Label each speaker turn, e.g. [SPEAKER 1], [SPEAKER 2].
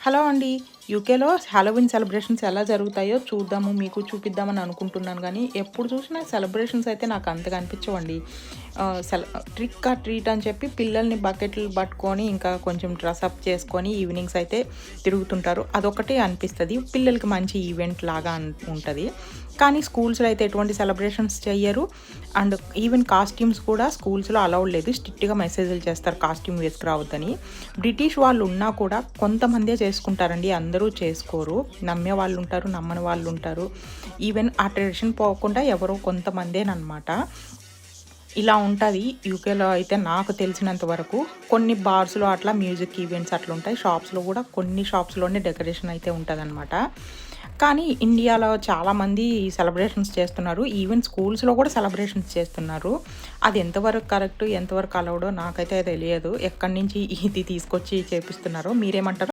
[SPEAKER 1] Hello అండి. యూకేలో Halloween celebrations ఎలా జరుగుతాయో చూద్దాము, మీకు చూపిద్దామని అనుకుంటున్నాను గానీ, ఎప్పుడు చూసినా సెలబ్రేషన్స్ అయితే నాకు అంతగా అనిపించవండి. ట్రిక్ ఆర్ ట్రీట్ అని చెప్పి పిల్లల్ని బకెట్లు పట్టుకొని, ఇంకా కొంచెం డ్రెసప్ చేసుకొని ఈవినింగ్స్ అయితే తిరుగుతుంటారు. అదొకటే అనిపిస్తది. పిల్లలకి మంచి ఈవెంట్ లాగా ఉంటది. కానీ స్కూల్స్‌లో అయితే ఎటువంటి సెలబ్రేషన్స్ చెయ్యరు. అండ్ ఈవెన్ కాస్ట్యూమ్స్ కూడా స్కూల్స్‌లో అలౌడ్ లేదు. స్ట్రిక్ట్‌గా మెసేజ్‌లు చేస్తారు కాస్ట్యూమ్ వేసుకురావద్దని. బ్రిటిష్ వాళ్ళు ఉన్నా కూడా కొంతమందే చేసుకుంటారండి. అందరూ చేసుకోరు. నమ్మే వాళ్ళుంటారు, నమ్మని వాళ్ళుంటారు. ఈవెన్ ఆ ట్రెడిషన్ పోకుండా ఎవరో కొంతమందేననమాట. ఇలా ఉంటది యూకేలో అయితే నాకు తెలిసినంత వరకు. కొన్ని బార్స్‌లో అట్లా మ్యూజిక్ ఈవెంట్స్ అట్లుంటాయి. షాప్స్‌లో గూడా కొన్ని షాప్స్‌లోనే డెకరేషన్ అయితే ఉంటదనమాట. కానీ ఇండియాలో చాలామంది సెలబ్రేషన్స్ చేస్తున్నారు. ఈవెన్ స్కూల్స్‌లో కూడా సెలబ్రేషన్స్ చేస్తున్నారు. అది ఎంతవరకు కరెక్ట్, ఎంతవరకు అలౌడో నాకైతే తెలియదు. ఎక్కడి నుంచి ఇది తీసుకొచ్చి చేపిస్తున్నారో మీరేమంటారు?